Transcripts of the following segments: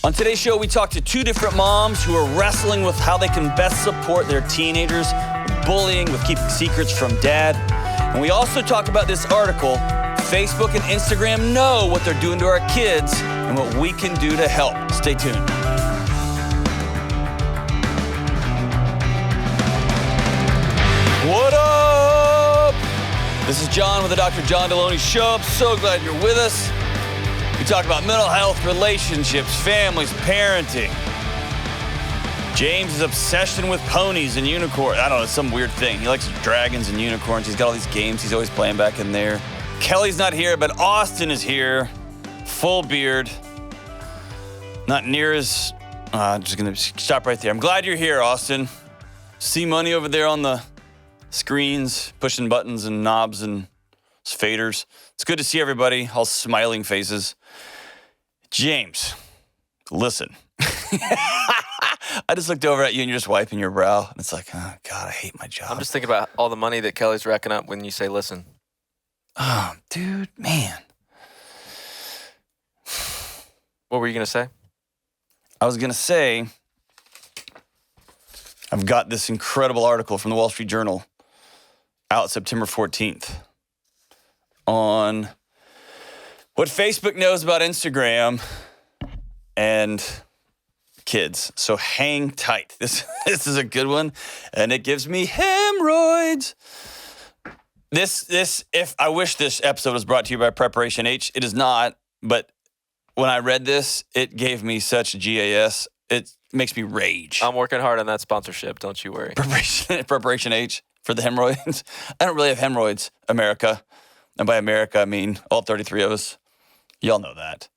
On today's show, we talk to two different moms who are wrestling with how they can best support their teenagers with bullying, with keeping secrets from dad. And we also talk about this article, Facebook and Instagram know what they're doing to our kids and what we can do to help. Stay tuned. What up? This is John with the Dr. John Delony Show. I'm so glad you're with us. We talk about mental health, relationships, families, parenting. James' obsession with ponies and unicorns. I don't know, it's some weird thing. He likes dragons and unicorns. He's got all these games he's always playing back in there. Kelly's not here, but Austin is here. Full beard. Not near as... I'm just going to stop right there. I'm glad you're here, Austin. See money over there on the screens, pushing buttons and knobs and faders. It's good to see everybody, all smiling faces. James, listen. I just looked over at you and you're just wiping your brow. And it's like, oh, God, I hate my job. I'm just thinking about all the money that Kelly's racking up when you say listen. Oh, dude, man. What were you going to say? I was going to say, I've got this incredible article from the Wall Street Journal out September 14th on what Facebook knows about Instagram and kids. So hang tight. This is a good one, and it gives me hemorrhoids. If I wish this episode was brought to you by Preparation H. It is not, but when I read this, it gave me such GAS. It makes me rage. I'm working hard on that sponsorship. Don't you worry. Preparation H for the hemorrhoids. I don't really have hemorrhoids, America. And by America, I mean all 33 of us. Y'all know that.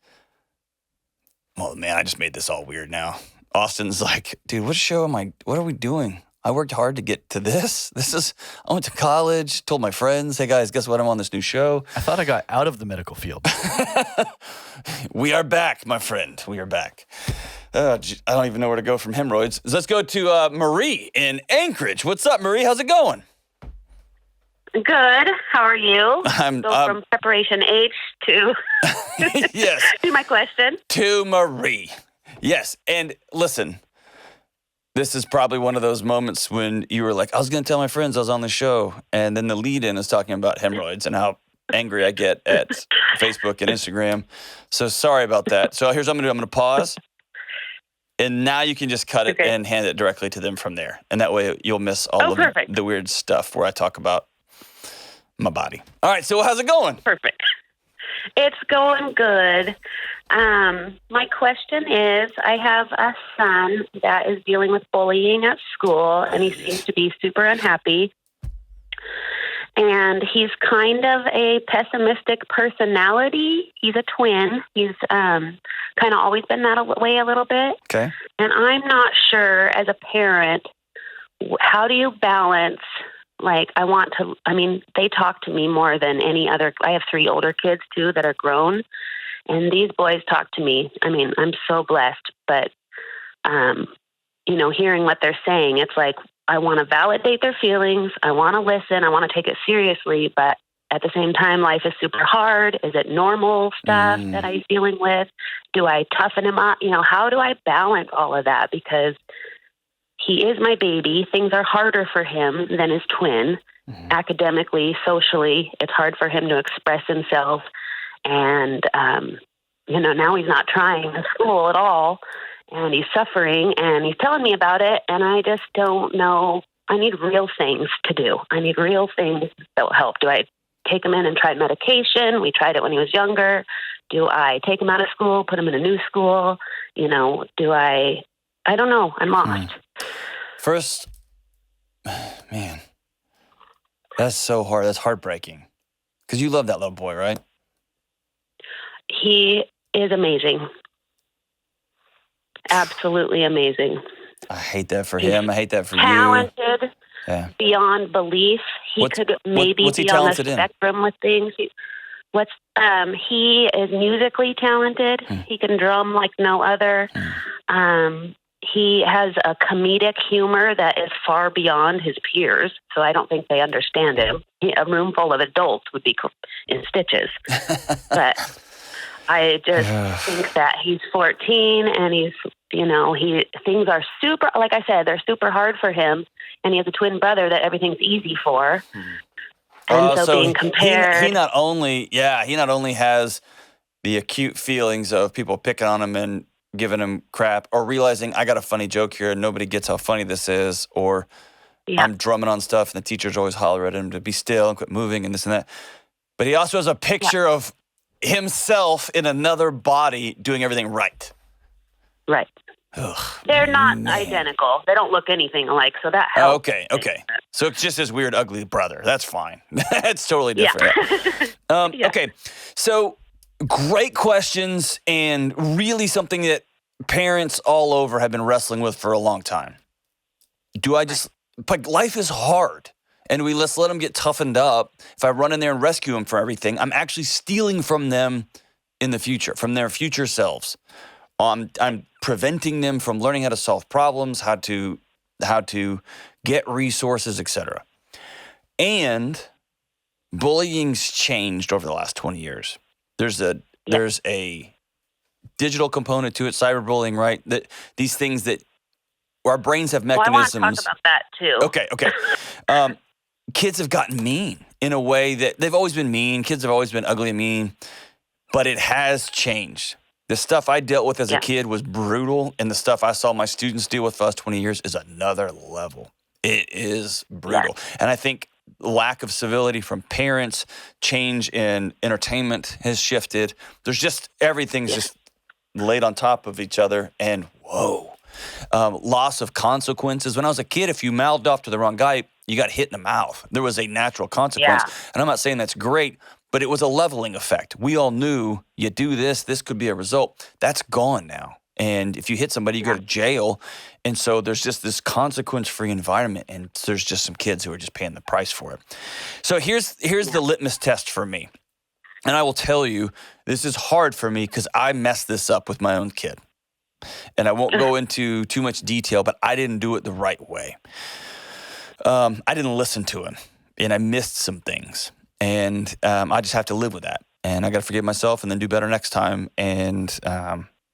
Well, man, I just made this all weird now. Austin's like, dude, what are we doing? I worked hard to get to this. I went to college, told my friends, hey guys, guess what? I'm on this new show. I thought I got out of the medical field. We are back, my friend. We are back. I don't even know where to go from hemorrhoids. Let's go to Marie in Anchorage. What's up, Marie? How's it going? Good. How are you? I'm from Preparation H to yes. to my question. To Marie. Yes. And listen, this is probably one of those moments when you were like, I was going to tell my friends I was on the show. And then the lead-in is talking about hemorrhoids and how angry I get at Facebook and Instagram. So sorry about that. So here's what I'm going to do. I'm going to pause. And now you can just cut it and hand it directly to them from there. And that way you'll miss all of the weird stuff where I talk about my body. All right, so how's it going? Perfect. It's going good. My question is, I have a son that is dealing with bullying at school, and he seems to be super unhappy. And he's kind of a pessimistic personality. He's a twin. He's kind of always been that way a little bit. Okay. And I'm not sure, as a parent, how do you balance... they talk to me more than any other. I have 3 older kids, too, that are grown. And these boys talk to me. I mean, I'm so blessed. But, hearing what they're saying, it's like, I want to validate their feelings. I want to listen. I want to take it seriously. But at the same time, life is super hard. Is it normal stuff that I'm dealing with? Do I toughen him up? How do I balance all of that? Because he is my baby. Things are harder for him than his twin. Academically, socially, it's hard for him to express himself. And, now he's not trying in school at all. And he's suffering. And he's telling me about it. And I just don't know. I need real things to do. I need real things that will help. Do I take him in and try medication? We tried it when he was younger. Do I take him out of school, put him in a new school? I don't know. I'm lost. First, man, that's so hard. That's heartbreaking. Because you love that little boy, right? He is amazing. Absolutely amazing. I hate that for him. I hate that for talented, you. Talented beyond belief. He could maybe be on the spectrum with things. He is musically talented. He can drum like no other. He has a comedic humor that is far beyond his peers, so I don't think they understand him. A room full of adults would be in stitches. But I just think that he's 14 and he's, things are super, like I said, they're super hard for him. And he has a twin brother that everything's easy for. And so being compared. He not only has the acute feelings of people picking on him and giving him crap, or realizing I got a funny joke here and nobody gets how funny this is, or I'm drumming on stuff and the teachers always holler at him to be still and quit moving and this and that. But he also has a picture of himself in another body doing everything right. Right. Ugh, they're not identical. They don't look anything alike, so that helps. Okay. So it's just his weird, ugly brother. That's fine. That's totally different. Yeah. Okay, so great questions, and really something that parents all over have been wrestling with for a long time. Like, life is hard, and we let's let them get toughened up. If I run in there and rescue them for everything, I'm actually stealing from them in the future, from their future selves. I'm preventing them from learning how to solve problems, how to get resources, etc. And bullying's changed over the last 20 years. There's a digital component to it, cyberbullying, right? That these things that our brains have mechanisms. Well, I want to talk about that too. Okay. Kids have gotten mean in a way that they've always been mean. Kids have always been ugly and mean, but it has changed. The stuff I dealt with as a kid was brutal, and the stuff I saw my students deal with for the last 20 years is another level. It is brutal. Yeah. And I think lack of civility from parents, change in entertainment has shifted. There's just everything's just laid on top of each other, and whoa. Loss of consequences. When I was a kid, if you mouthed off to the wrong guy, you got hit in the mouth. There was a natural consequence. Yeah. And I'm not saying that's great, but it was a leveling effect. We all knew you do this could be a result. That's gone now. And if you hit somebody, you go to jail. And so there's just this consequence-free environment, and there's just some kids who are just paying the price for it. So here's the litmus test for me. And I will tell you, this is hard for me because I messed this up with my own kid. And I won't go into too much detail, but I didn't do it the right way. I didn't listen to him, and I missed some things. And I just have to live with that. And I got to forgive myself and then do better next time, and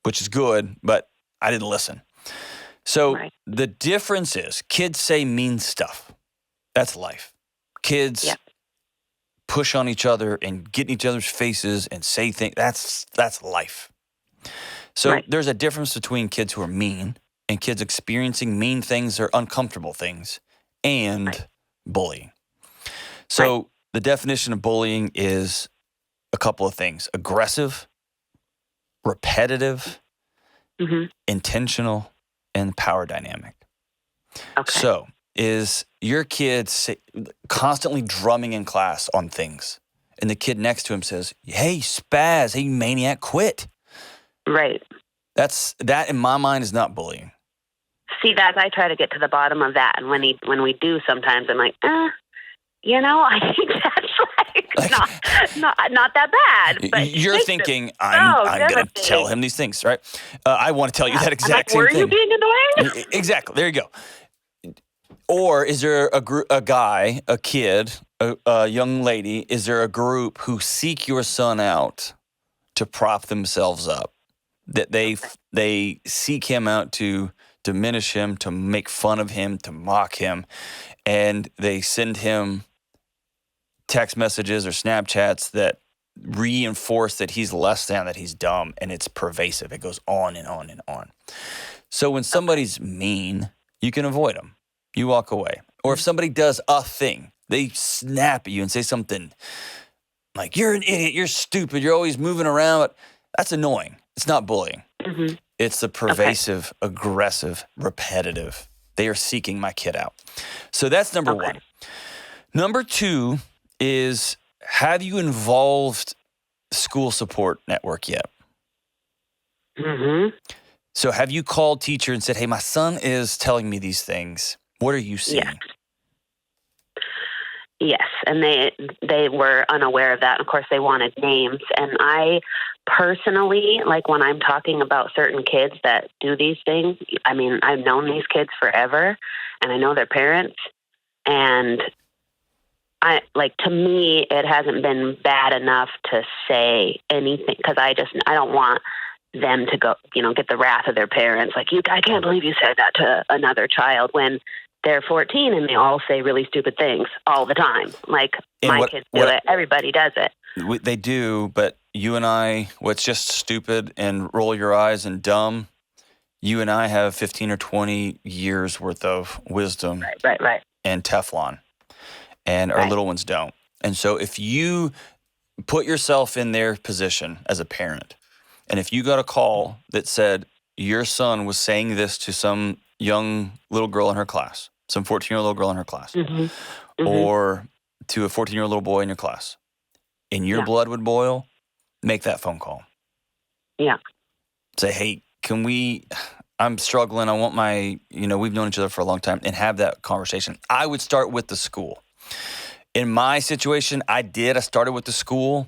which is good, but I didn't listen. So the difference is kids say mean stuff. That's life. Kids push on each other and get in each other's faces and say things. That's life. So there's a difference between kids who are mean and kids experiencing mean things or uncomfortable things and bullying. So the definition of bullying is a couple of things: aggressive, repetitive, intentional, and power dynamic. Okay. So is your kid constantly drumming in class on things, and the kid next to him says, "Hey, spaz, hey, maniac, quit." Right. That in my mind is not bullying. See, I try to get to the bottom of that, and when we do, sometimes I'm like, I think that's not that bad. But you're thinking I'm going to tell him these things, right? I want to tell you that exact same thing. Were you being annoying? Exactly. There you go. Or is there a guy, a kid, a young lady? Is there a group who seek your son out to prop themselves up? That they seek him out to diminish him, to make fun of him, to mock him, and they send him text messages or Snapchats that reinforce that he's less than, that he's dumb, and it's pervasive. It goes on and on and on. So when somebody's mean, you can avoid them. You walk away. Or if somebody does a thing, they snap at you and say something like, "You're an idiot, you're stupid, you're always moving around." That's annoying. It's not bullying. Mm-hmm. It's the pervasive, aggressive, repetitive. They are seeking my kid out. So that's number one. Number two is, have you involved the school support network yet? Mm-hmm. So have you called teacher and said, "Hey, my son is telling me these things. What are you seeing?" Yes, and they were unaware of that. Of course, they wanted names. And I personally, like when I'm talking about certain kids that do these things, I mean, I've known these kids forever, and I know their parents. And to me, it hasn't been bad enough to say anything, because I don't want them to go, get the wrath of their parents. Like, I can't believe you said that to another child, when they're 14 and they all say really stupid things all the time. Like, my kids do it. Everybody does it. They do, but you and I, what's just stupid and roll your eyes and dumb, you and I have 15 or 20 years worth of wisdom. Right. And Teflon. And our little ones don't. And so if you put yourself in their position as a parent, and if you got a call that said your son was saying this to some young little girl in her class, some 14-year-old little girl in her class, or to a 14-year-old little boy in your class, and your blood would boil, make that phone call. Yeah. Say, hey, I'm struggling. I want we've known each other for a long time, and have that conversation. I would start with the school. In my situation, I started with the school,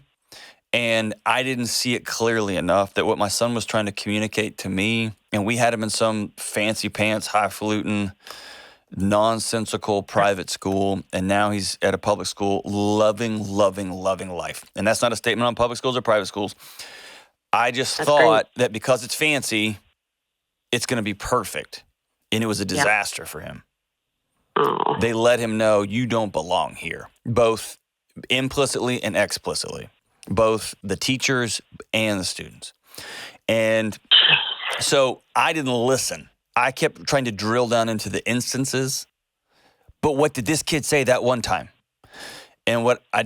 and I didn't see it clearly enough that what my son was trying to communicate to me, and we had him in some fancy pants, highfalutin, nonsensical private school, and now he's at a public school, loving life. And that's not a statement on public schools or private schools. I just thought that because it's fancy, it's going to be perfect. And it was a disaster for him. Oh. They let him know, you don't belong here, both implicitly and explicitly, both the teachers and the students. And so I didn't listen. I kept trying to drill down into the instances. But what did this kid say that one time? And what my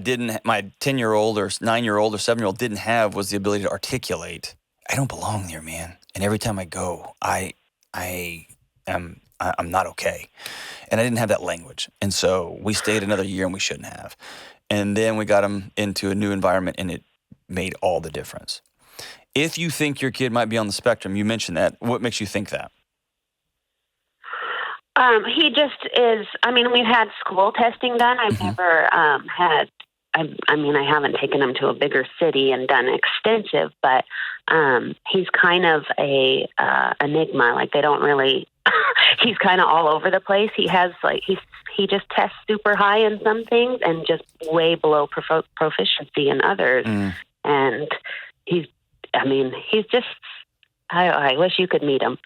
10-year-old or 9-year-old or 7-year-old didn't have was the ability to articulate, I don't belong there, man. And every time I go, I'm not okay. And I didn't have that language. And so we stayed another year, and we shouldn't have. And then we got him into a new environment, and it made all the difference. If you think your kid might be on the spectrum, you mentioned that. What makes you think that? He just is. I mean, we've had school testing done. I've never had. I haven't taken him to a bigger city and done extensive, but he's kind of a enigma. Like, they don't really. He's kind of all over the place. He has he just tests super high in some things and just way below proficiency in others. And he's just. I wish you could meet him.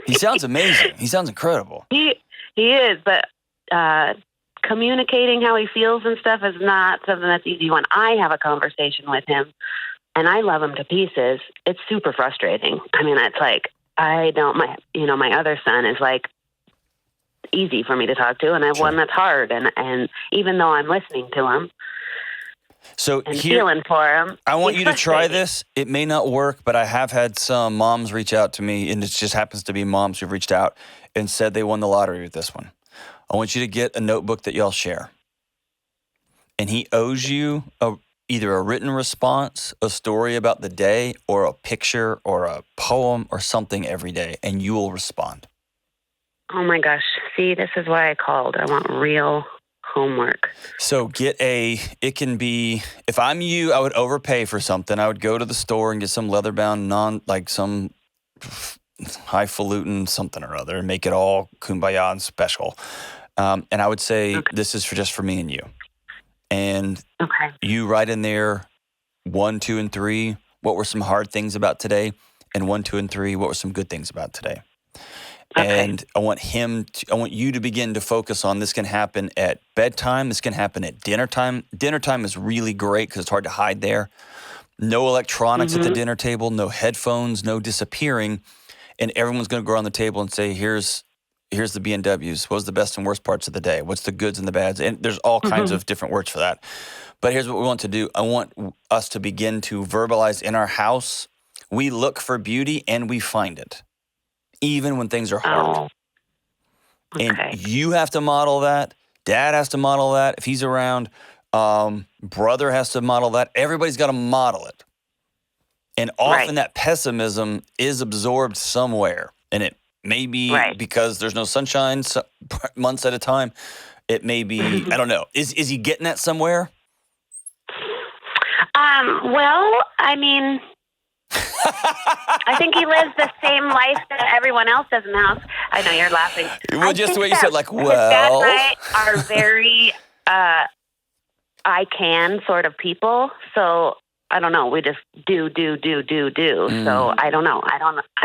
He sounds amazing. He sounds incredible. He is, but communicating how he feels and stuff is not something that's easy. When I have a conversation with him, and I love him to pieces, it's super frustrating. I mean, it's like, my other son is like easy for me to talk to, and I have one that's hard. And even though I'm listening to him, feeling for him, I want you to try this. It may not work, but I have had some moms reach out to me, and it just happens to be moms who've reached out and said they won the lottery with this one. I want you to get a notebook that y'all share. And he owes you either a written response, a story about the day, or a picture or a poem or something every day, and you will respond. Oh my gosh. See, this is why I called. I want real homework. So it can be, if I'm you, I would overpay for something. I would go to the store and get some leather-bound, some highfalutin something or other, and make it all kumbaya and special. And I would say, This is just for me and you. And you write in there 1, 2, and 3, what were some hard things about today? And 1, 2, and 3, what were some good things about today? And I want you to begin to focus on, this can happen at bedtime. This can happen at dinner time. Dinner time is really great because it's hard to hide there. No electronics at the dinner table, no headphones, no disappearing. And everyone's going to go around the table and say, here's the B&Ws. What was the best and worst parts of the day? What's the goods and the bads? And there's all kinds of different words for that. But here's what we want to do. I want us to begin to verbalize in our house. We look for beauty and we find it, even when things are hard. And you have to model that. Dad has to model that. If he's around, brother has to model that. Everybody's got to model it. And often that pessimism is absorbed somewhere. And it may be because there's no sunshine months at a time. It may be, I don't know. Is he getting that somewhere? Well, I mean, I think he lives the same life that everyone else does in the house. I know you're laughing. Well, just the way you said, His dad and I are very I can sort of people. So I don't know. We just do. So I don't know. I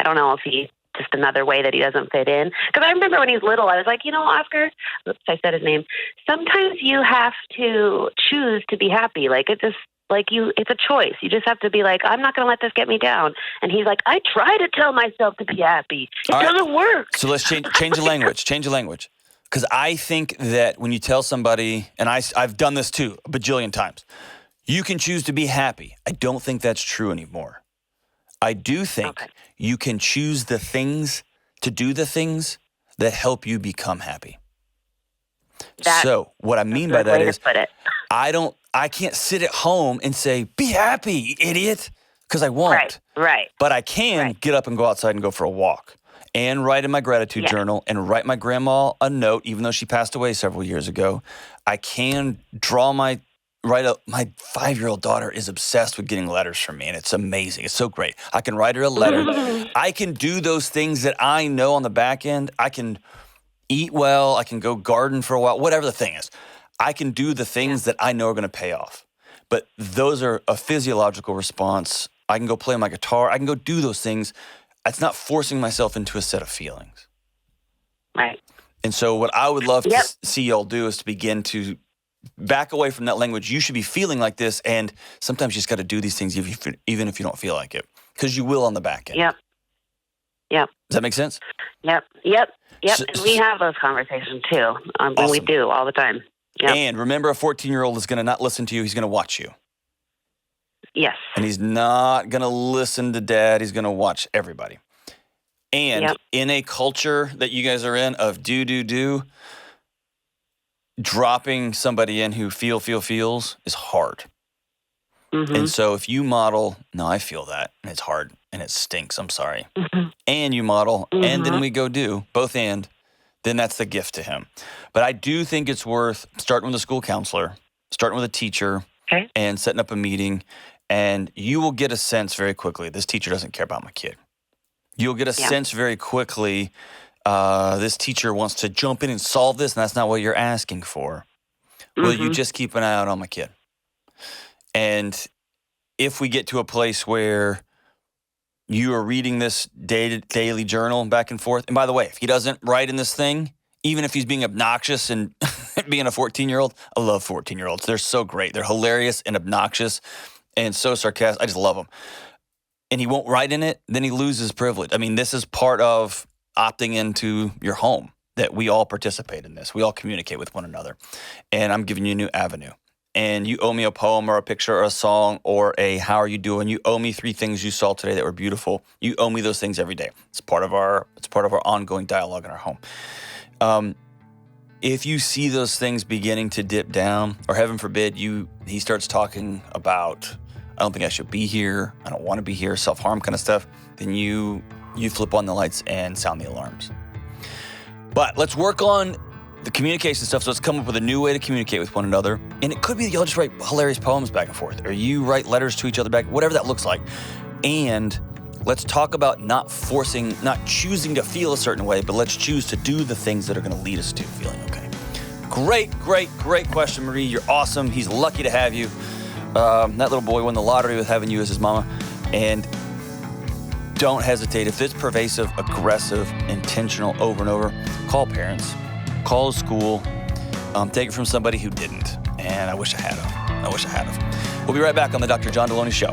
don't know if he's just another way that he doesn't fit in. Because I remember when he was little, I was like, Oscar, oops, I said his name. Sometimes you have to choose to be happy. Like it's a choice. You just have to be like, I'm not going to let this get me down. And he's like, I try to tell myself to be happy. It doesn't work. So let's change the language. Change the language. Because I think that when you tell somebody, and I've done this too a bajillion times, you can choose to be happy. I don't think that's true anymore. I do think you can choose to do the things that help you become happy. So what I mean by that is I can't sit at home and say, be happy, you idiot, because I won't. Right. But I can get up and go outside and go for a walk and write in my gratitude journal and write my grandma a note, even though she passed away several years ago. I can my 5-year-old daughter is obsessed with getting letters from me, and it's amazing. It's so great. I can write her a letter. I can do those things that I know on the back end. I can eat well. I can go garden for a while, whatever the thing is. I can do the things that I know are going to pay off. But those are a physiological response. I can go play my guitar. I can go do those things. It's not forcing myself into a set of feelings. Right. And so what I would love to see y'all do is to begin to back away from that language. You should be feeling like this, and sometimes you just got to do these things even if you don't feel like it, because you will on the back end. Yep. Does that make sense? Yep. So, and we have those conversations too. Awesome. We do all the time. Yep. And remember, a 14-year-old is going to not listen to you. He's going to watch you. Yes. And he's not going to listen to dad. He's going to watch everybody. And in a culture that you guys are in of do, dropping somebody in who feels is hard. And so if you model, no, I feel that, and it's hard, and it stinks, I'm sorry. And you model, and then we go do, both and, then that's the gift to him. But I do think it's worth starting with a school counselor, starting with a teacher, and setting up a meeting, and you will get a sense very quickly, this teacher doesn't care about my kid. You'll get a sense very quickly, this teacher wants to jump in and solve this, and that's not what you're asking for. Will you just keep an eye out on my kid? And if we get to a place where you are reading this daily journal back and forth, and by the way, if he doesn't write in this thing, even if he's being obnoxious and being a 14-year-old, I love 14-year-olds. They're so great. They're hilarious and obnoxious and so sarcastic. I just love them. And he won't write in it, then he loses privilege. I mean, this is part of opting into your home, that we all participate in this. We all communicate with one another. And I'm giving you a new avenue. And you owe me a poem or a picture or a song or a how are you doing? You owe me 3 things you saw today that were beautiful. You owe me those things every day. It's part of our ongoing dialogue in our home. If you see those things beginning to dip down, or heaven forbid, he starts talking about, I don't think I should be here, I don't want to be here, self-harm kind of stuff, then you flip on the lights and sound the alarms. But let's work on the communication stuff. So let's come up with a new way to communicate with one another. And it could be that y'all just write hilarious poems back and forth, or you write letters to each other back, whatever that looks like. And let's talk about not choosing to feel a certain way, but let's choose to do the things that are going to lead us to feeling okay. Great question, Marie. You're awesome. He's lucky to have you. That little boy won the lottery with having you as his mama. And don't hesitate. If it's pervasive, aggressive, intentional, over and over, call parents, call a school, take it from somebody who didn't. And I wish I had. We'll be right back on the Dr. John Delony Show.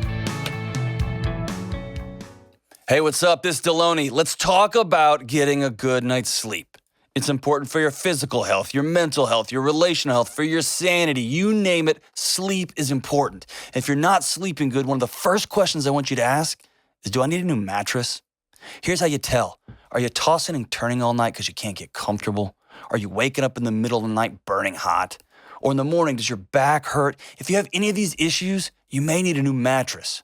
Hey, what's up? This is Delony. Let's talk about getting a good night's sleep. It's important for your physical health, your mental health, your relational health, for your sanity. You name it, sleep is important. If you're not sleeping good, one of the first questions I want you to ask is, do I need a new mattress? Here's how you tell. Are you tossing and turning all night because you can't get comfortable? Are you waking up in the middle of the night burning hot? Or in the morning, does your back hurt? If you have any of these issues, you may need a new mattress.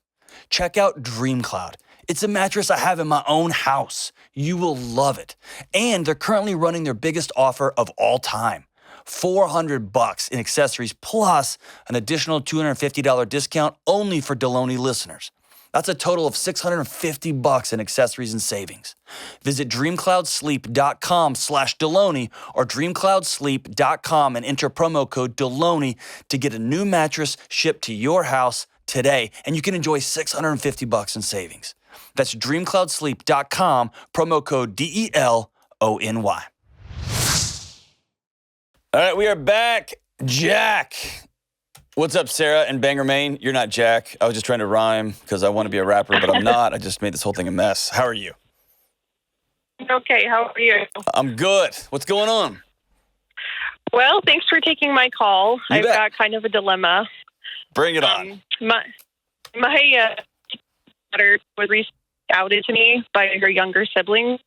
Check out Dream Cloud. It's a mattress I have in my own house. You will love it. And they're currently running their biggest offer of all time. $400 in accessories plus an additional $250 discount only for Delony listeners. That's a total of $650 in accessories and savings. Visit dreamcloudsleep.com/Delony or dreamcloudsleep.com and enter promo code Delony to get a new mattress shipped to your house today, and you can enjoy $650 in savings. That's dreamcloudsleep.com, promo code DELONY. All right, we are back. Jack. What's up, Sarah in Bangor, Maine? You're not Jack. I was just trying to rhyme because I want to be a rapper, but I'm not. I just made this whole thing a mess. How are you? Okay, how are you? I'm good. What's going on? Well, thanks for taking my call. You I've bet. got kind of a dilemma. Bring it on. My daughter was recently outed to me by her younger sibling.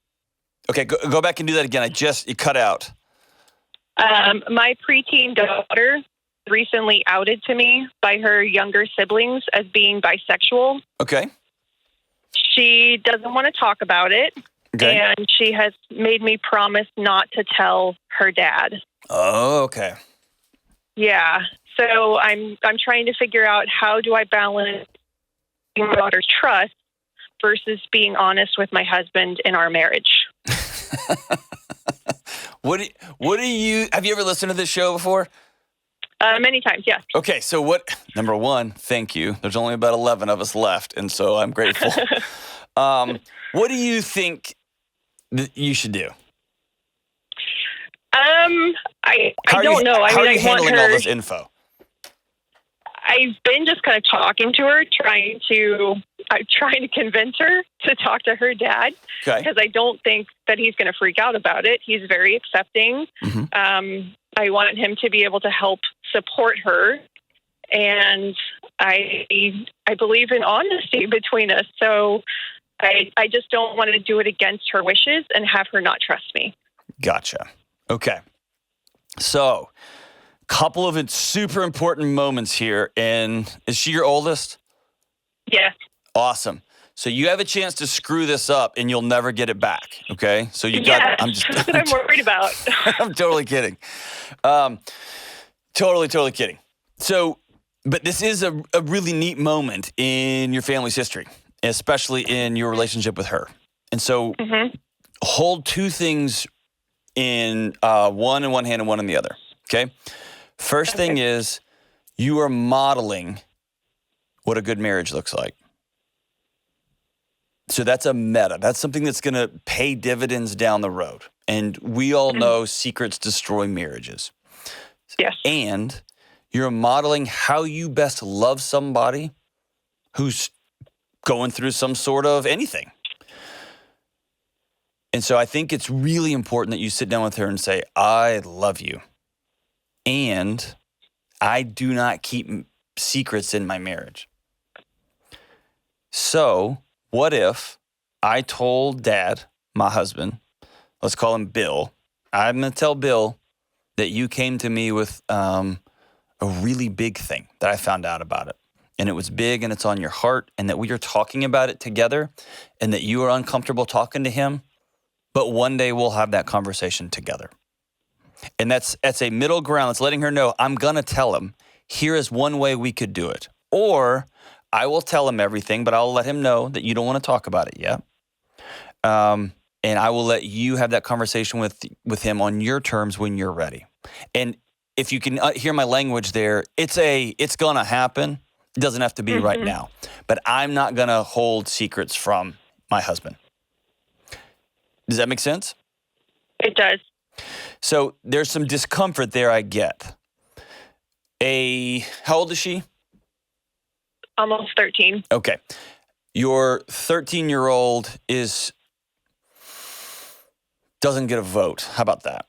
Okay, go back and do that again. You cut out. My preteen daughter recently outed to me by her younger siblings as being bisexual. Okay. She doesn't want to talk about it, Okay. and she has made me promise not to tell her dad. Oh, okay. Yeah. So I'm trying to figure out, how do I balance my daughter's trust versus being honest with my husband in our marriage. What do you have you ever listened to this show before? Many times, yes. Okay, so number one, thank you. There's only about 11 of us left, and so I'm grateful. What do you think that you should do? I don't know. How are you I want handling her. all this info? I've been just kind of talking to her, trying to convince her to talk to her dad, Okay. because I don't think that he's going to freak out about it. He's very accepting. Mm-hmm. I want him to be able to help support her, and I believe in honesty between us. So I just don't want to do it against her wishes and have her not trust me. Gotcha. Okay. So, couple of super important moments here. And is she your oldest? Yes. Awesome. So you have a chance to screw this up and you'll never get it back. Okay. So you Yes. got, That's what I'm worried about. I'm totally kidding. Totally kidding. So, but this is a really neat moment in your family's history, especially in your relationship with her. And so hold two things in one in one hand and one in the other. Okay. First thing is, you are modeling what a good marriage looks like. So that's a meta. That's something that's going to pay dividends down the road. And we all know secrets destroy marriages. Yes. And you're modeling how you best love somebody who's going through some sort of anything. And so I think it's really important that you sit down with her and say, I love you. And I do not keep secrets in my marriage. So what if I told Dad, my husband, let's call him Bill, I'm going to tell Bill that you came to me with a really big thing that I found out about it. And it was big and it's on your heart, and that we are talking about it together, and that you are uncomfortable talking to him, but one day we'll have that conversation together. And that's a middle ground. It's letting her know, I'm going to tell him, here is one way we could do it. Or I will tell him everything, but I'll let him know that you don't want to talk about it yet. And I will let you have that conversation with him on your terms when you're ready. And if you can hear my language there, it's going to happen. It doesn't have to be right now. But I'm not going to hold secrets from my husband. Does that make sense? It does. So there's some discomfort there I get. How old is she? Almost 13. Okay. Your 13-year-old doesn't get a vote. How about that?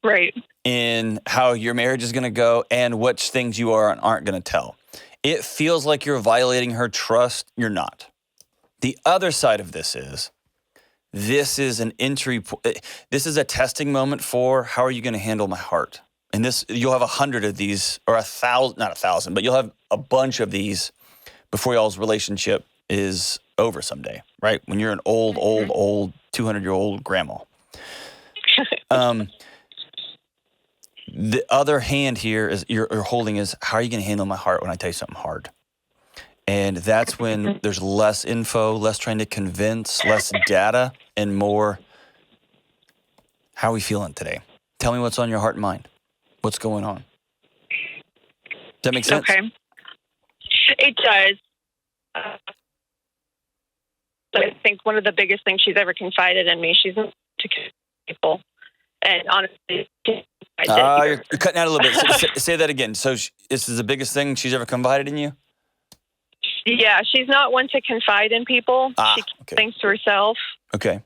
Right. In how your marriage is going to go and which things you are and aren't going to tell. It feels like you're violating her trust. You're not. The other side of this is an entry. This is a testing moment for how are you going to handle my heart? And you'll have 100 of these, or 1,000, not 1,000, but you'll have a bunch of these before y'all's relationship is over someday, right? When you're an old 200-year-old grandma. The other hand here is you're holding is, how are you going to handle my heart when I tell you something hard? And that's when there's less info, less trying to convince, less data, and more, how are we feeling today? Tell me what's on your heart and mind. What's going on? Does that make sense? Okay. It does. But I think one of the biggest things she's ever confided in me, she's not to people. And honestly, you're cutting out a little bit. Say that again. So this is the biggest thing she's ever confided in you? Yeah, she's not one to confide in people. She keeps things to herself. Okay.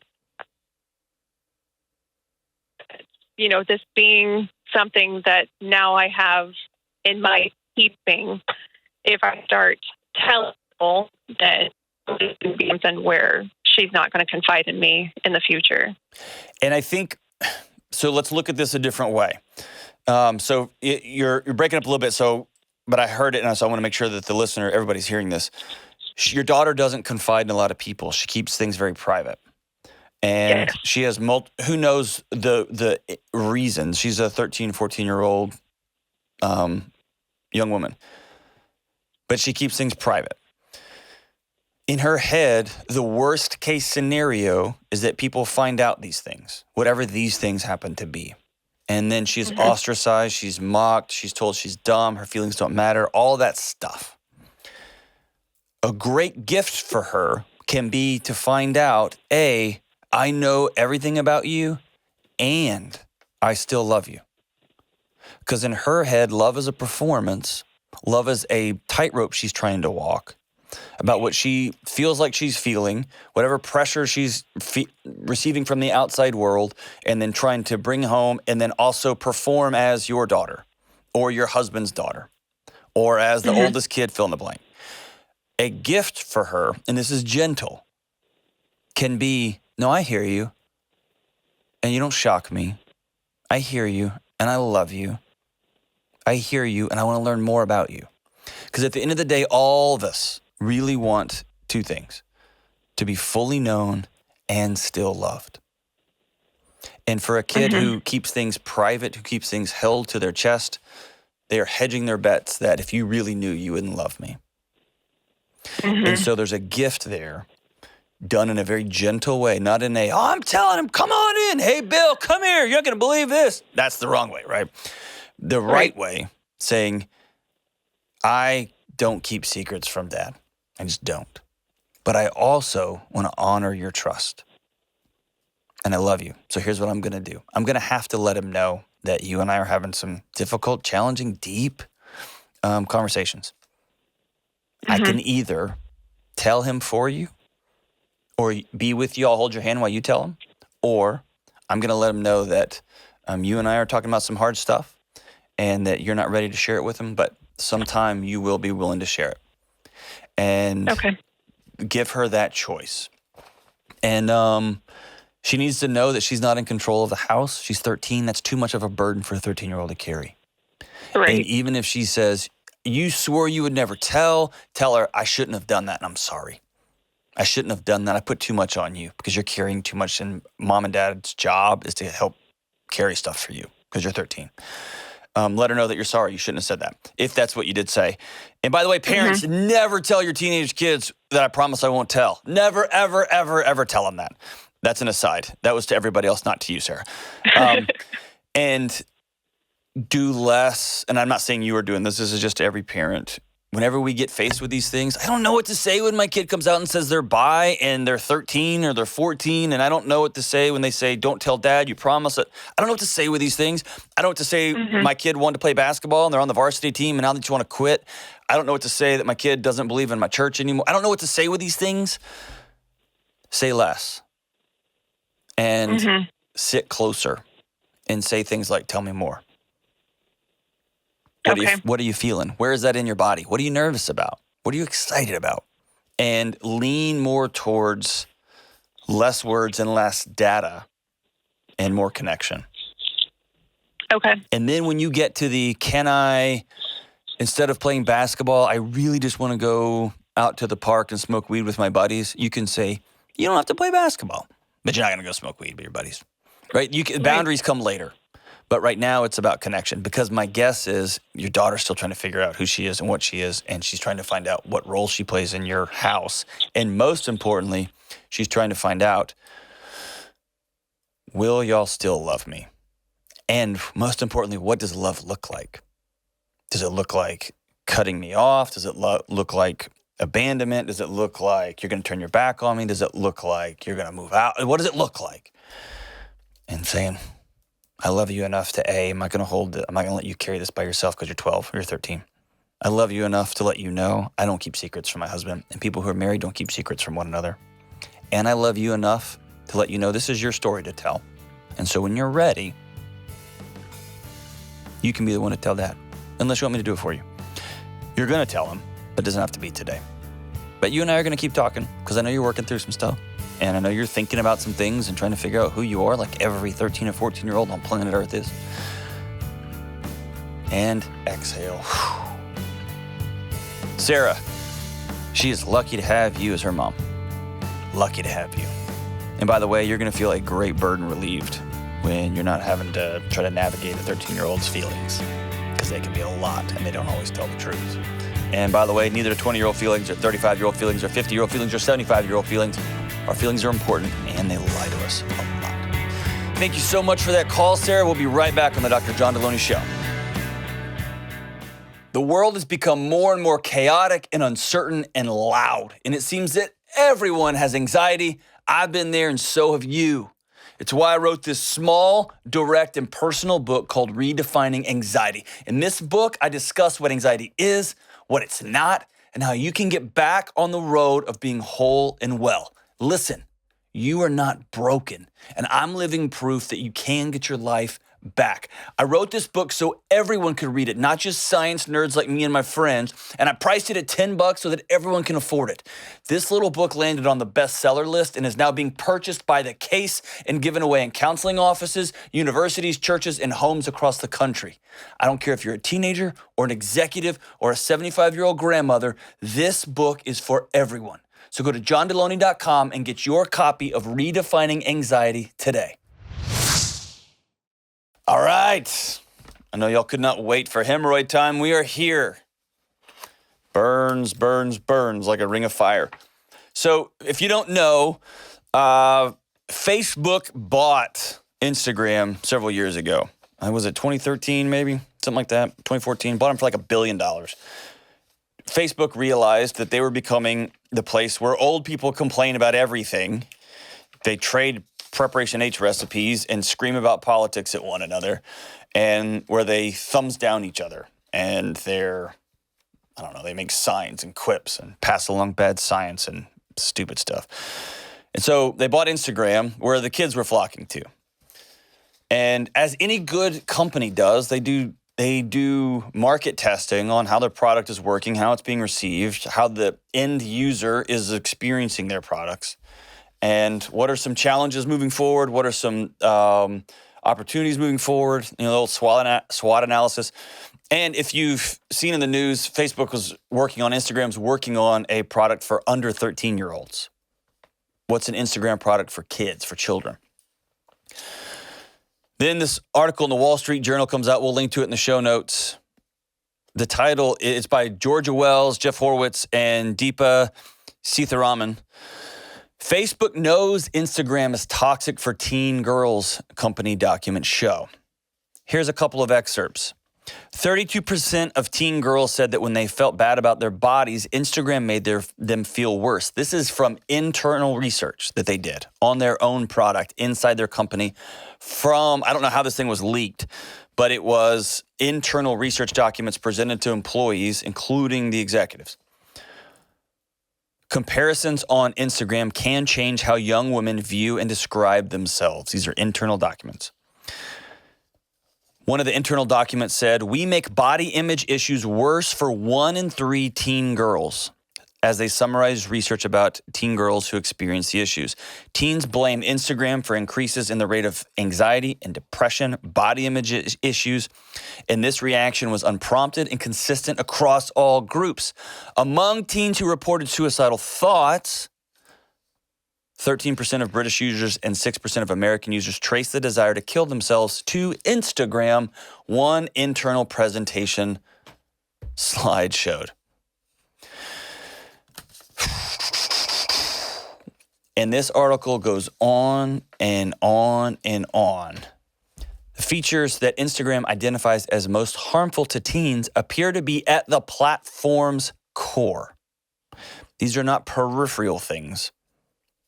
You know, this being something that now I have in my keeping, if I start telling people, that it can be something where she's not going to confide in me in the future. And I think, so let's look at this a different way. You're breaking up a little bit, but I heard it, and so I want to make sure that the listener, everybody's hearing this. Your daughter doesn't confide in a lot of people. She keeps things very private. And yes. She has who knows the reasons. She's a 13, 14-year-old young woman. But she keeps things private. In her head, the worst case scenario is that people find out these things, whatever these things happen to be. And then she's ostracized, she's mocked, she's told she's dumb, her feelings don't matter, all that stuff. A great gift for her can be to find out, A, I know everything about you, and I still love you. Because in her head, love is a performance, love is a tightrope she's trying to walk, about what she feels like she's feeling, whatever pressure she's receiving from the outside world, and then trying to bring home and then also perform as your daughter or your husband's daughter or as the oldest kid, fill in the blank. A gift for her, and this is gentle, can be, no, I hear you, and you don't shock me. I hear you, and I love you. I hear you, and I want to learn more about you. Because at the end of the day, all of us really want two things: to be fully known and still loved. And for a kid who keeps things private, who keeps things held to their chest, they are hedging their bets that if you really knew, you wouldn't love me. And so there's a gift there done in a very gentle way, not in a, I'm telling him, come on in. Hey, Bill, come here. You're not going to believe this. That's the wrong way, right? The right way, saying, I don't keep secrets from Dad. I just don't. But I also want to honor your trust. And I love you. So here's what I'm going to do. I'm going to have to let him know that you and I are having some difficult, challenging, deep conversations. I can either tell him for you or be with you. I'll hold your hand while you tell him. Or I'm going to let him know that you and I are talking about some hard stuff and that you're not ready to share it with him, but sometime you will be willing to share it. And give her that choice. And she needs to know that she's not in control of the house. She's 13. That's too much of a burden for a 13-year-old to carry. Right. And even if she says, you swore you would never tell her, I shouldn't have done that, and I'm sorry. I shouldn't have done that. I put too much on you because you're carrying too much, and Mom and Dad's job is to help carry stuff for you because you're 13. Let her know that you're sorry. You shouldn't have said that, if that's what you did say. And by the way, parents, never tell your teenage kids that I promise I won't tell. Never, ever, ever, ever tell them that. That's an aside. That was to everybody else, not to you, Sarah. And do less, and I'm not saying you are doing this. This is just to every parent. Whenever we get faced with these things, I don't know what to say when my kid comes out and says they're bi and they're 13 or they're 14, and I don't know what to say when they say, don't tell Dad, you promise it. I don't know what to say with these things. I don't know what to say my kid wanted to play basketball and they're on the varsity team and now that you want to quit. I don't know what to say that my kid doesn't believe in my church anymore. I don't know what to say with these things. Say less. And sit closer and say things like, tell me more. What are you feeling? Where is that in your body? What are you nervous about? What are you excited about? And lean more towards less words and less data and more connection. Okay. And then when you get to the, instead of playing basketball, I really just want to go out to the park and smoke weed with my buddies. You can say, you don't have to play basketball, but you're not going to go smoke weed with your buddies, right? Boundaries come later. But right now it's about connection, because my guess is your daughter's still trying to figure out who she is and what she is, and she's trying to find out what role she plays in your house. And most importantly, she's trying to find out, will y'all still love me? And most importantly, what does love look like? Does it look like cutting me off? Does it look like abandonment? Does it look like you're going to turn your back on me? Does it look like you're going to move out? What does it look like? And saying, I love you enough to I'm not going to let you carry this by yourself because you're 12 or you're 13. I love you enough to let you know I don't keep secrets from my husband, and people who are married don't keep secrets from one another. And I love you enough to let you know this is your story to tell. And so when you're ready, you can be the one to tell Dad, unless you want me to do it for you. You're going to tell him, but it doesn't have to be today. But you and I are going to keep talking, because I know you're working through some stuff. And I know you're thinking about some things and trying to figure out who you are, like every 13 or 14-year-old on planet Earth is. And exhale. Sarah, she is lucky to have you as her mom. Lucky to have you. And by the way, you're going to feel a great burden relieved when you're not having to try to navigate a 13-year-old's feelings, because they can be a lot and they don't always tell the truth. And by the way, neither 20-year-old feelings or 35-year-old feelings or 50-year-old feelings or 75-year-old feelings. Our feelings are important, and they lie to us a lot. Thank you so much for that call, Sarah. We'll be right back on the Dr. John Delony Show. The world has become more and more chaotic and uncertain and loud, and it seems that everyone has anxiety. I've been there, and so have you. It's why I wrote this small, direct, and personal book called Redefining Anxiety. In this book, I discuss what anxiety is, what it's not, and how you can get back on the road of being whole and well. Listen, you are not broken, and I'm living proof that you can get your life back. I wrote this book so everyone could read it, not just science nerds like me and my friends, and I priced it at $10 so that everyone can afford it. This little book landed on the bestseller list and is now being purchased by the case and given away in counseling offices, universities, churches, and homes across the country. I don't care if you're a teenager or an executive or a 75-year-old grandmother, this book is for everyone. So go to johndelony.com and get your copy of Redefining Anxiety today. All right. I know y'all could not wait for hemorrhoid time. We are here. Burns, burns, burns like a ring of fire. So if you don't know, Facebook bought Instagram several years ago. Was it 2013 maybe? Something like that. 2014. Bought them for like $1 billion. Facebook realized that they were becoming the place where old people complain about everything. They trade Preparation H recipes and scream about politics at one another, and where they thumbs down each other. And they make signs and quips and pass along bad science and stupid stuff. And so they bought Instagram, where the kids were flocking to. And as any good company does, they do market testing on how their product is working, how it's being received, how the end user is experiencing their products, and what are some challenges moving forward, what are some opportunities moving forward, a little SWOT analysis. And if you've seen in the news, Instagram's working on a product for under 13-year-olds. What's an Instagram product for kids, for children? Then this article in the Wall Street Journal comes out. We'll link to it in the show notes. The title is by Georgia Wells, Jeff Horowitz, and Deepa Seetharaman. Facebook knows Instagram is toxic for teen girls, company documents show. Here's a couple of excerpts. 32% of teen girls said that when they felt bad about their bodies, Instagram made them feel worse. This is from internal research that they did on their own product inside their company I don't know how this thing was leaked, but it was internal research documents presented to employees, including the executives. Comparisons on Instagram can change how young women view and describe themselves. These are internal documents. One of the internal documents said, we make body image issues worse for 1 in 3 teen girls, as they summarized research about teen girls who experience the issues. Teens blame Instagram for increases in the rate of anxiety and depression, body image issues, and this reaction was unprompted and consistent across all groups. Among teens who reported suicidal thoughts, 13% of British users and 6% of American users trace the desire to kill themselves to Instagram, one internal presentation slide showed. And this article goes on and on and on. The features that Instagram identifies as most harmful to teens appear to be at the platform's core. These are not peripheral things.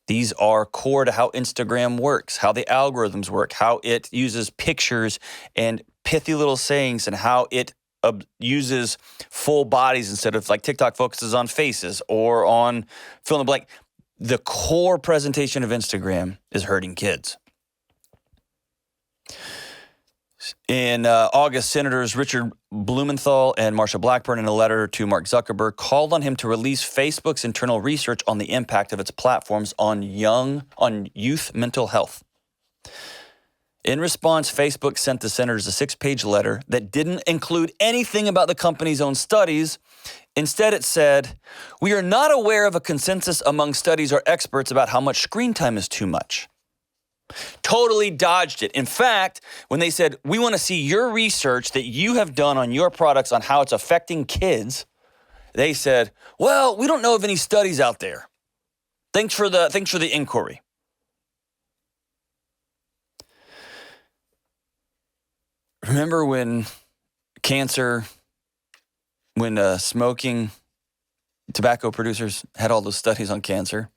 These are core to how Instagram works, how the algorithms work, how it uses pictures and pithy little sayings, and how it uses full bodies instead of like TikTok focuses on faces or on fill in the blank. The core presentation of Instagram is hurting kids. In August, Senators Richard Blumenthal and Marsha Blackburn, in a letter to Mark Zuckerberg, called on him to release Facebook's internal research on the impact of its platforms on youth mental health. In response, Facebook sent the senators a 6-page letter that didn't include anything about the company's own studies. Instead, it said, "We are not aware of a consensus among studies or experts about how much screen time is too much." Totally dodged it. In fact, when they said, "We want to see your research that you have done on your products on how it's affecting kids," they said, "Well, we don't know of any studies out there. Thanks for the inquiry." Remember when smoking, tobacco producers had all those studies on cancer,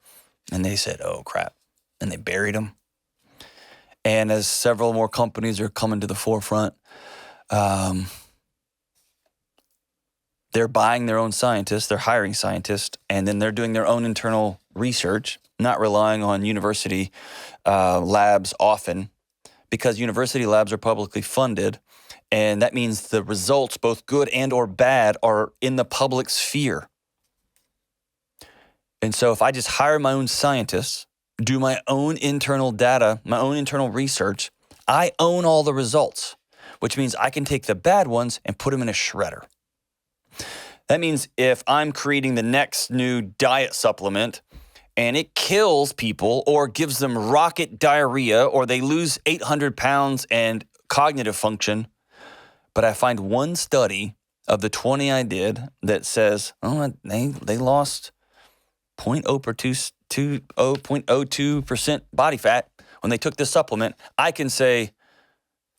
and they said, "Oh crap," and they buried them. And as several more companies are coming to the forefront, they're buying their own scientists, they're hiring scientists, and then they're doing their own internal research, not relying on university labs often, because university labs are publicly funded, and that means the results, both good and or bad, are in the public sphere. And so if I just hire my own scientists, do my own internal data, my own internal research, I own all the results, which means I can take the bad ones and put them in a shredder. That means if I'm creating the next new diet supplement and it kills people or gives them rocket diarrhea or they lose 800 pounds and cognitive function, but I find one study of the 20 I did that says, oh, they lost 0.02% body fat when they took this supplement, I can say,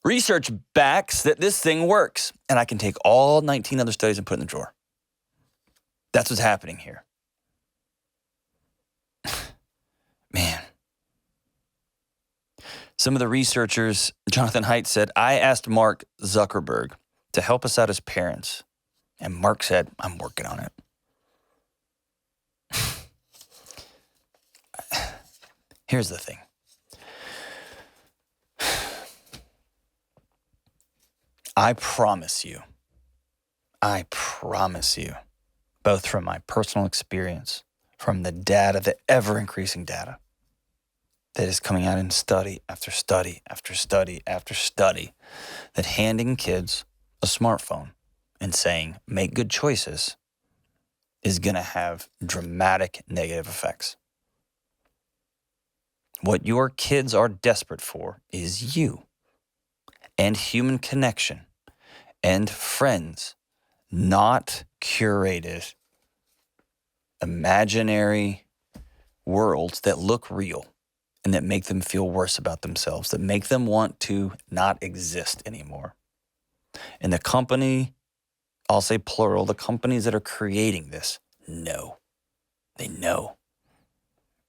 research backs that this thing works. And I can take all 19 other studies and put it in the drawer. That's what's happening here. Man. Some of the researchers, Jonathan Haidt said, "I asked Mark Zuckerberg to help us out as parents. And Mark said, I'm working on it." Here's the thing. I promise you, both from my personal experience, from the data, the ever-increasing data that is coming out in study after study after study after study, that handing kids a smartphone and saying, make good choices, is going to have dramatic negative effects. What your kids are desperate for is you and human connection and friends, not curated, imaginary worlds that look real and that make them feel worse about themselves, that make them want to not exist anymore. And the company, I'll say plural, the companies that are creating this know. They know.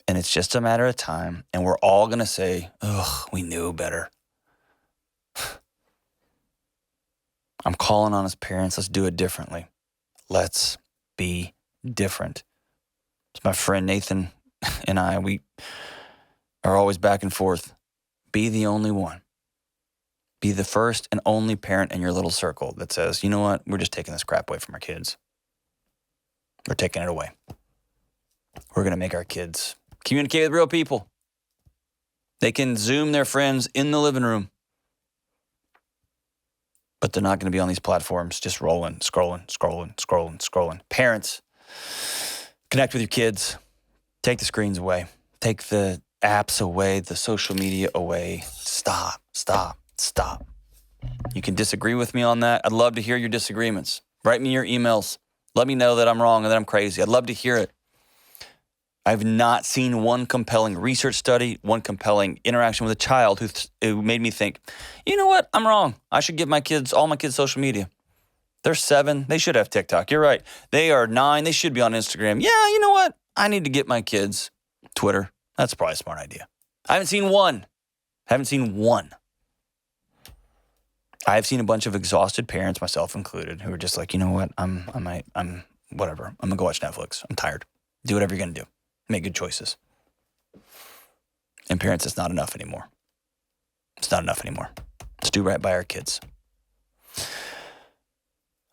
And it's just a matter of time, and we're all going to say, ugh, we knew better. I'm calling on us parents, let's do it differently. Let's be different. It's my friend Nathan and I, we are always back and forth. Be the only one. Be the first and only parent in your little circle that says, you know what, we're just taking this crap away from our kids. We're taking it away. We're going to make our kids communicate with real people. They can Zoom their friends in the living room, but they're not going to be on these platforms just scrolling. Parents, connect with your kids. Take the screens away. Take the apps away, the social media away. Stop. You can disagree with me on that. I'd love to hear your disagreements. Write me your emails. Let me know that I'm wrong and that I'm crazy. I'd love to hear it. I've not seen one compelling research study, one compelling interaction with a child who made me think, you know what? I'm wrong. I should give all my kids social media. They're 7. They should have TikTok. You're right. They are 9. They should be on Instagram. Yeah, you know what? I need to get my kids Twitter. That's probably a smart idea. I haven't seen one. I've seen a bunch of exhausted parents, myself included, who are just like, you know what? I'm whatever. I'm going to go watch Netflix. I'm tired. Do whatever you're going to do. Make good choices. And parents, it's not enough anymore. Let's do right by our kids.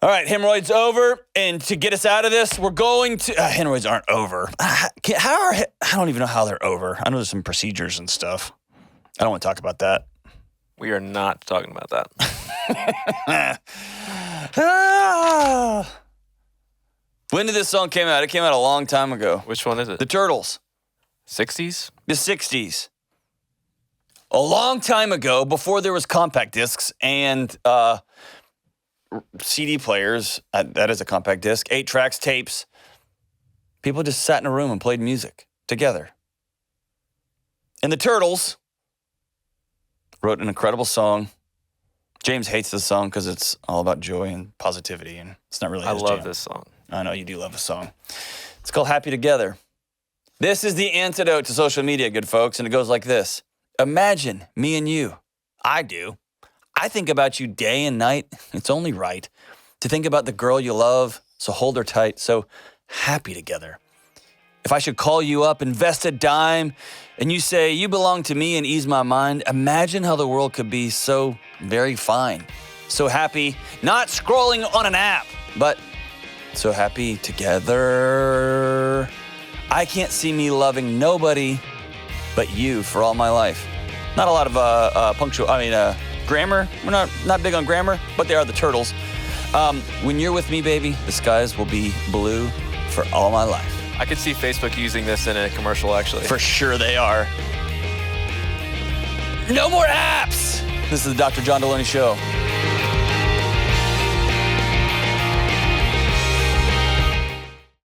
All right, hemorrhoids over. And to get us out of this, we're going to... hemorrhoids aren't over. I don't even know how they're over. I know there's some procedures and stuff. I don't want to talk about that. We are not talking about that. When did this song come out? It came out a long time ago. Which one is it? The Turtles. 60s? The 60s. A long time ago, before there was compact discs and CD players, that is a compact disc, 8 tracks, tapes, people just sat in a room and played music together. And the Turtles wrote an incredible song. James hates this song because it's all about joy and positivity, and it's not really his I love jam. this song. I know you do love a song. It's called Happy Together. This is the antidote to social media, good folks, and it goes like this. Imagine me and you. I do. I think about you day and night. It's only right to think about the girl you love, so hold her tight, so happy together. If I should call you up, invest a dime, and you say you belong to me and ease my mind, imagine how the world could be so very fine. So happy, not scrolling on an app, but so happy together. I can't see me loving nobody but you for all my life. Not a lot of grammar. We're not big on grammar, but they are the Turtles. When you're with me, baby, the skies will be blue for all my life. I could see Facebook using this in a commercial, actually. For sure they are. No more apps! This is the Dr. John Delony Show.